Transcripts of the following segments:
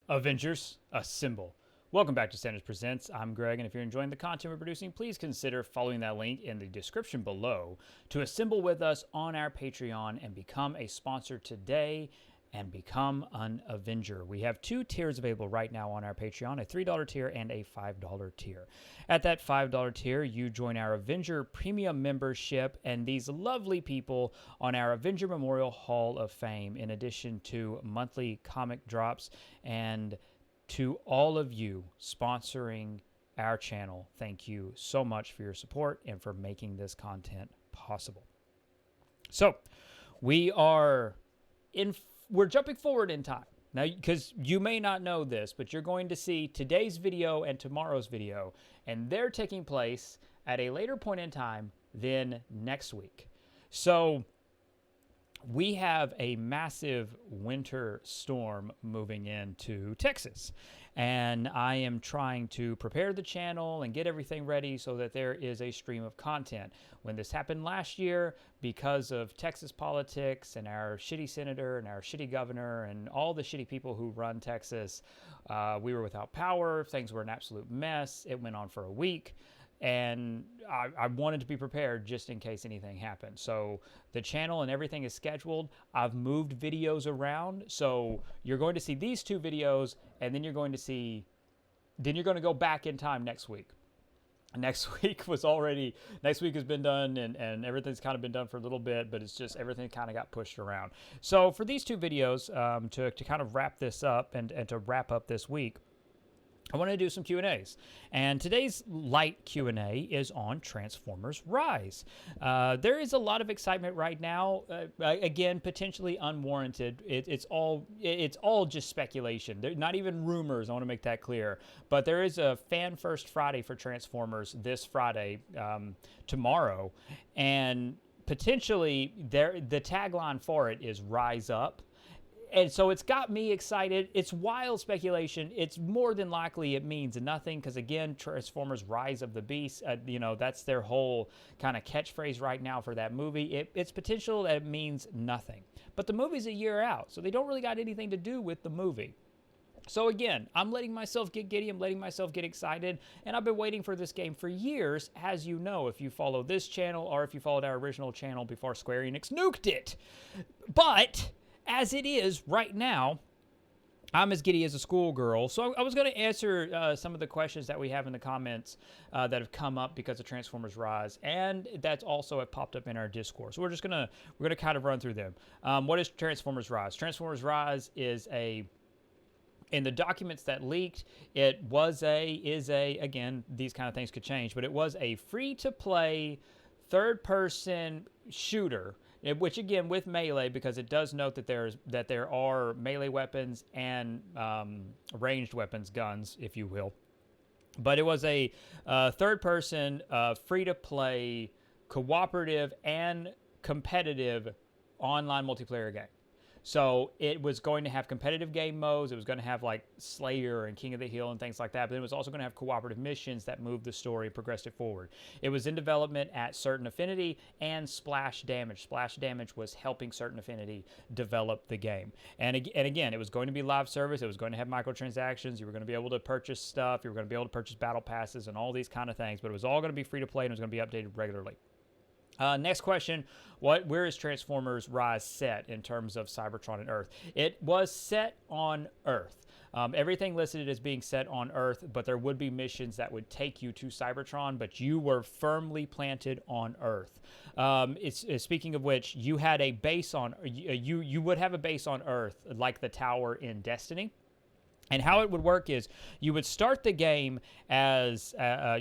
Avengers, assemble. Welcome back to Standards Presents. I'm Greg, and if you're enjoying the content we're producing, please consider following that link in the description below to assemble with us on our Patreon and become a sponsor today and become an Avenger. We have two tiers available right now on our Patreon, a $3 tier and a $5 tier. At that $5 tier, you join our Avenger Premium membership and these lovely people on our Avenger Memorial Hall of Fame, in addition to monthly comic drops. And to all of you sponsoring our channel, thank you so much for your support and for making this content possible. So, we're jumping forward in time. Now, because you may not know this, but you're going to see today's video and tomorrow's video, and they're taking place at a later point in time than next week. So, we have a massive winter storm moving into Texas, and I am trying to prepare the channel and get everything ready so that there is a stream of content. When this happened last year, because of Texas politics and our shitty senator and our shitty governor and all the shitty people who run Texas, we were without power. Things were an absolute mess. It went on for a week. And I wanted to be prepared just in case anything happened. So the channel and everything is scheduled. I've moved videos around. So you're going to see these two videos, and then you're going to go back in time next week. Next week has been done, and everything's kind of been done for a little bit, but it's just everything kind of got pushed around. So for these two videos, to kind of wrap this up and to wrap up this week, I want to do some Q&As, and today's light Q&A is on Transformers Rise. There is a lot of excitement right now, again, potentially unwarranted. It's all just speculation. They're not even rumors, I want to make that clear. But there is a Fan First Friday for Transformers this Friday, tomorrow, and potentially the tagline for it is Rise Up. And so it's got me excited. It's wild speculation. It's more than likely it means nothing because, again, Transformers Rise of the Beast, that's their whole kind of catchphrase right now for that movie. It's potential that it means nothing. But the movie's a year out, so they don't really got anything to do with the movie. So again, I'm letting myself get giddy. I'm letting myself get excited. And I've been waiting for this game for years, as you know, if you follow this channel or if you followed our original channel before Square Enix nuked it. But as it is right now, I'm as giddy as a schoolgirl. So I was going to answer some of the questions that we have in the comments that have come up because of Transformers Rise, and that's also have popped up in our Discord. So we're gonna kind of run through them. What is Transformers Rise? Transformers Rise is in the documents that leaked, again, these kind of things could change, but it was a free-to-play third-person shooter, which again with melee, because it does note that there are melee weapons and ranged weapons, guns, if you will. But it was a third-person, free-to-play, cooperative and competitive online multiplayer game. So it was going to have competitive game modes. It was going to have like Slayer and King of the Hill and things like that. But it was also going to have cooperative missions that moved the story and progressed it forward. It was in development at Certain Affinity and Splash Damage. Splash Damage was helping Certain Affinity develop the game. And again, it was going to be live service. It was going to have microtransactions. You were going to be able to purchase stuff. You were going to be able to purchase battle passes and all these kind of things. But it was all going to be free to play, and it was going to be updated regularly. Next question, where is Transformers Rise set in terms of Cybertron and Earth? It was set on Earth. Everything listed as being set on Earth, but there would be missions that would take you to Cybertron, but you were firmly planted on Earth. Speaking of which, you had a base on, you would have a base on Earth, like the tower in Destiny. And how it would work is you would start the game as a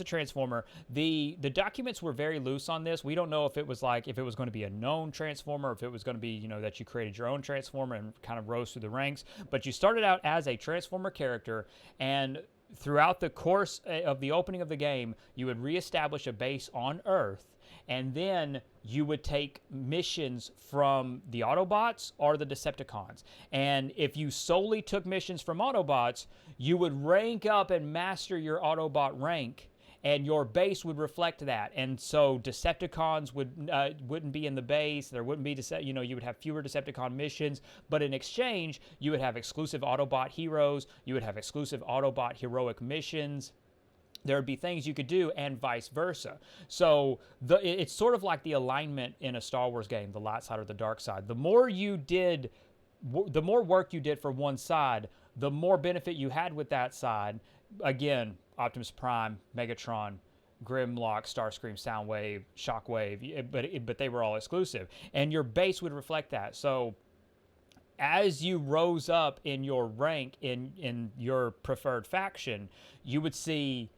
Transformer. The documents were very loose on this. We don't know if it was going to be a known Transformer, or if it was going to be, that you created your own Transformer and kind of rose through the ranks. But you started out as a Transformer character, and throughout the course of the opening of the game, you would reestablish a base on Earth. And then you would take missions from the Autobots or the Decepticons. And if you solely took missions from Autobots, you would rank up and master your Autobot rank and your base would reflect that. And so Decepticons wouldn't be in the base. There wouldn't be you would have fewer Decepticon missions, but in exchange, you would have exclusive Autobot heroes. You would have exclusive Autobot heroic missions. There would be things you could do, and vice versa. So it's sort of like the alignment in a Star Wars game, the light side or the dark side. The more work you did for one side, the more benefit you had with that side. Again, Optimus Prime, Megatron, Grimlock, Starscream, Soundwave, Shockwave, but they were all exclusive. And your base would reflect that. So as you rose up in your rank in your preferred faction, you would see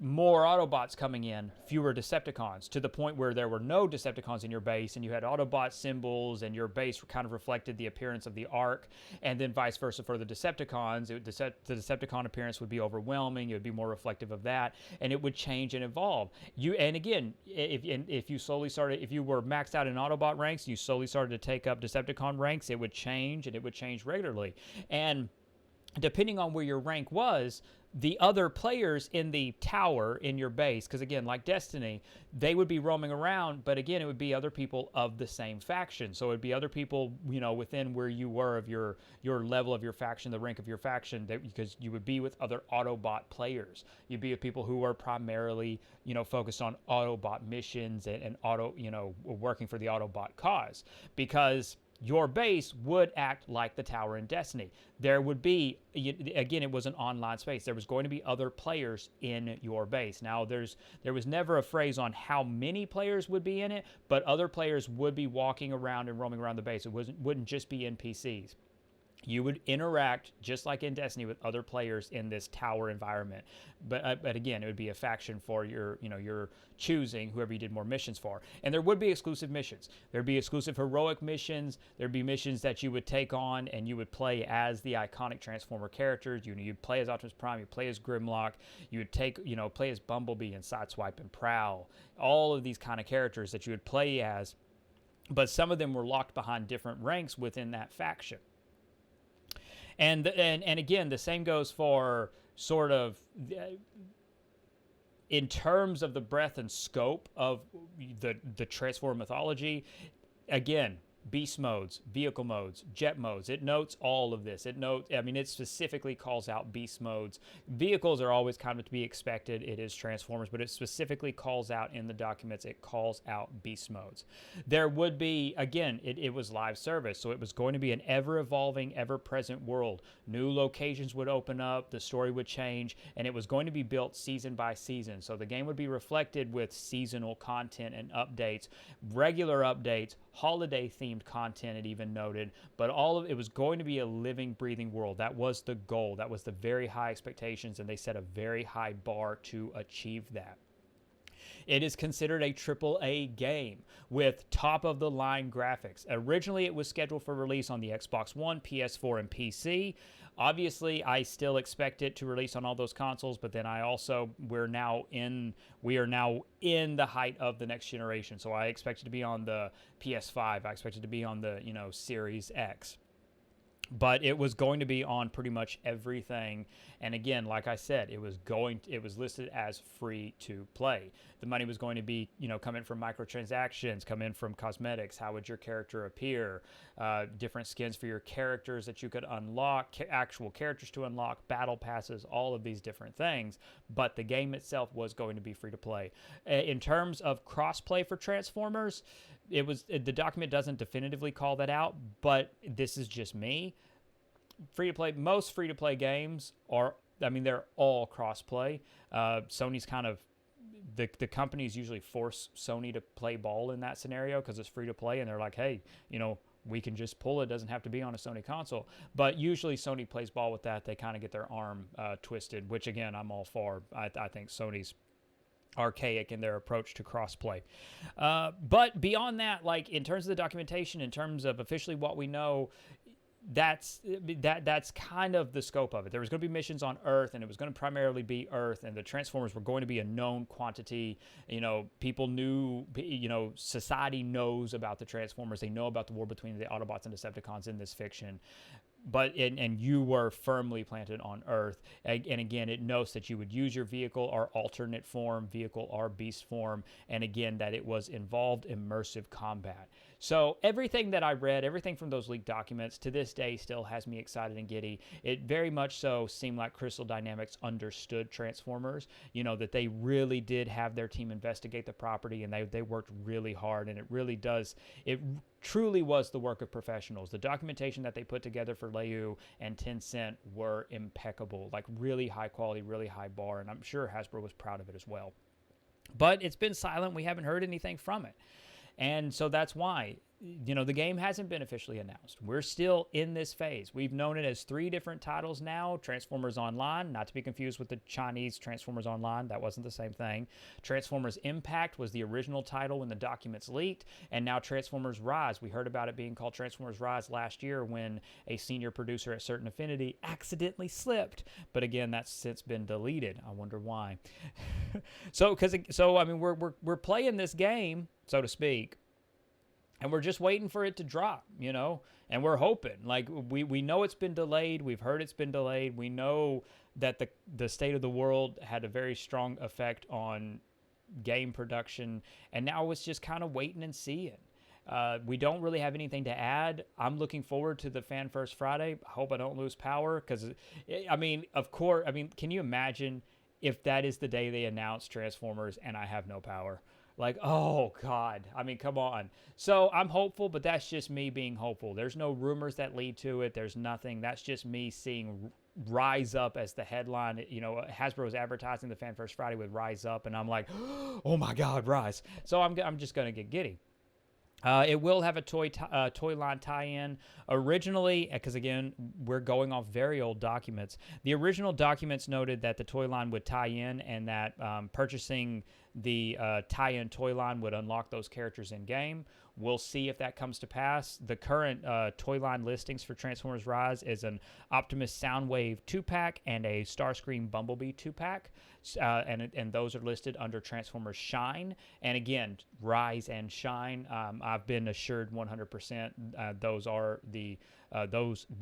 more Autobots coming in, fewer Decepticons, to the point where there were no Decepticons in your base, and you had Autobot symbols, and your base kind of reflected the appearance of the Ark, and then vice versa for the Decepticons. The Decepticon appearance would be overwhelming. It would be more reflective of that, and it would change and evolve. And again, if you were maxed out in Autobot ranks, you slowly started to take up Decepticon ranks, it would change, and it would change regularly. And depending on where your rank was, the other players in the tower in your base, because again, like Destiny, they would be roaming around, but again, it would be other people of the same faction. So it would be other people, within where you were of your level of your faction, the rank of your faction, because you would be with other Autobot players. You'd be with people who are primarily, focused on Autobot missions and working for the Autobot cause, because your base would act like the tower in Destiny. There would be, again, it was an online space. There was going to be other players in your base. Now, there was never a phrase on how many players would be in it, but other players would be walking around and roaming around the base. It wouldn't just be NPCs. You would interact, just like in Destiny, with other players in this tower environment. But again, it would be a faction for your choosing, whoever you did more missions for. And there would be exclusive missions. There'd be exclusive heroic missions. There'd be missions that you would take on, and you would play as the iconic Transformer characters. You'd play as Optimus Prime. You'd play as Grimlock. You would play as Bumblebee and Sideswipe and Prowl. All of these kind of characters that you would play as. But some of them were locked behind different ranks within that faction. And again, the same goes for sort of, in terms of the breadth and scope of the Transformer mythology. Again, beast modes, vehicle modes, jet modes. It notes all of this. It specifically calls out beast modes. Vehicles are always kind of to be expected. It is Transformers, but it specifically calls out in the documents, it calls out beast modes. There would be, again, it was live service, so it was going to be an ever-evolving, ever-present world. New locations would open up, the story would change, and it was going to be built season by season. So the game would be reflected with seasonal content and updates, regular updates, holiday-themed content, it even noted, but it was going to be a living, breathing world. That was the goal. That was the very high expectations, and they set a very high bar to achieve that. It is considered a AAA game with top-of-the-line graphics. Originally, it was scheduled for release on the Xbox One, PS4, and PC. Obviously, I still expect it to release on all those consoles, but then we are now in the height of the next generation. So I expect it to be on the PS5. I expect it to be on the, Series X. But it was going to be on pretty much everything. And again, like I said, it was listed as free to play. The money was going to be, coming from microtransactions, coming from cosmetics. How would your character appear? Different skins for your characters that you could unlock, actual characters to unlock, battle passes, all of these different things. But the game itself was going to be free to play. In terms of cross-play for Transformers, the document doesn't definitively call that out, but this is just me. Free-to-play, most free-to-play games they're all cross-play. Sony's kind of, the companies usually force Sony to play ball in that scenario because it's free-to-play, and they're like, hey, we can just pull it. It doesn't have to be on a Sony console. But usually Sony plays ball with that. They kind of get their arm twisted, which, again, I'm all for. I think Sony's archaic in their approach to crossplay. But beyond that, like in terms of the documentation, in terms of officially what we know, that's kind of the scope of it. There was going to be missions on Earth, and it was going to primarily be Earth, and the Transformers were going to be a known quantity. People knew, society knows about the Transformers. They know about the war between the Autobots and Decepticons in this fiction. and you were firmly planted on Earth. And again, it notes that you would use your vehicle or alternate form, vehicle or beast form, and again, that it was involved immersive combat. So everything that I read, everything from those leaked documents to this day still has me excited and giddy. It very much so seemed like Crystal Dynamics understood Transformers, you know, that they really did have their team investigate the property, and they worked really hard, and it truly was the work of professionals. The documentation that they put together for Leu and Tencent were impeccable, like really high quality, really high bar, and I'm sure Hasbro was proud of it as well. But it's been silent. We haven't heard anything from it. And so that's why, you know, the game hasn't been officially announced. We're still in this phase. We've known it as 3 different titles now. Transformers Online, not to be confused with the Chinese Transformers Online. That wasn't the same thing. Transformers Impact was the original title when the documents leaked. And now Transformers Rise. We heard about it being called Transformers Rise last year when a senior producer at Certain Affinity accidentally slipped. But again, that's since been deleted. I wonder why. So I mean, we're playing this game, so to speak, and we're just waiting for it to drop, you know, and we're hoping. Like, we know it's been delayed. We've heard it's been delayed. We know that the state of the world had a very strong effect on game production, and now it's just kind of waiting and seeing. We don't really have anything to add. I'm looking forward to the Fan First Friday. I hope I don't lose power because, I mean, of course, I mean, can you imagine if that is the day they announce Transformers and I have no power? Like, oh, God. I mean, come on. So I'm hopeful, but that's just me being hopeful. There's no rumors that lead to it. There's nothing. That's just me seeing Rise Up as the headline. You know, Hasbro is advertising the Fan First Friday with Rise Up, and I'm like, oh, my God, Rise. So I'm just going to get giddy. It will have a toy line tie-in. Originally, because again, we're going off very old documents. The original documents noted that the toy line would tie in, and that purchasing the tie-in toy line would unlock those characters in game. We'll see if that comes to pass. The current toy line listings for Transformers Rise is an Optimus Soundwave 2-pack and a Starscream Bumblebee 2-pack. And those are listed under Transformers Shine. And again, Rise and Shine, I've been assured 100% those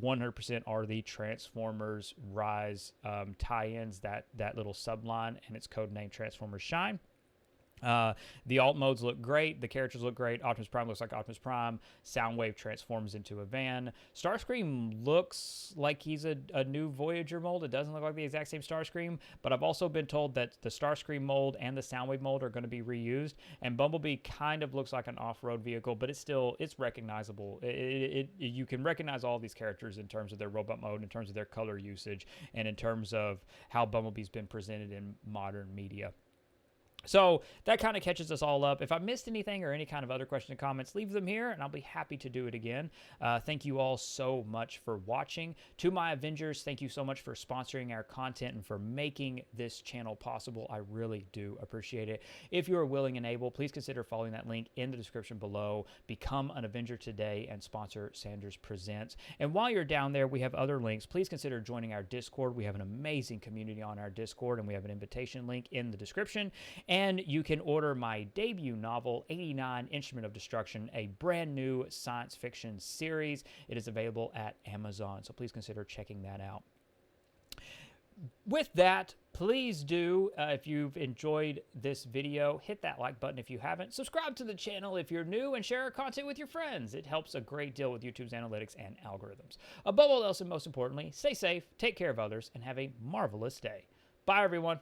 100% are the Transformers Rise tie-ins, that little subline, and it's codenamed Transformers Shine. The alt modes look great. The characters look great. Optimus Prime looks like Optimus Prime. Soundwave transforms into a van. Starscream looks like he's a new Voyager mold. It doesn't look like the exact same Starscream, but I've also been told that the Starscream mold and the Soundwave mold are going to be reused. And Bumblebee kind of looks like an off-road vehicle, but it's recognizable. You can recognize all these characters in terms of their robot mode, in terms of their color usage, and in terms of how Bumblebee's been presented in modern media. So that kind of catches us all up. If I missed anything or any kind of other questions and comments, leave them here, and I'll be happy to do it again. Thank you all so much for watching. To my Avengers, thank you so much for sponsoring our content and for making this channel possible. I really do appreciate it. If you are willing and able, please consider following that link in the description below. Become an Avenger today and sponsor Sanders Presents. And while you're down there, we have other links. Please consider joining our Discord. We have an amazing community on our Discord, and we have an invitation link in the description. And you can order my debut novel, 89 Instrument of Destruction, a brand new science fiction series. It is available at Amazon, so please consider checking that out. With that, please do, if you've enjoyed this video, hit that like button if you haven't. Subscribe to the channel if you're new, and share our content with your friends. It helps a great deal with YouTube's analytics and algorithms. Above all else, and most importantly, stay safe, take care of others, and have a marvelous day. Bye, everyone.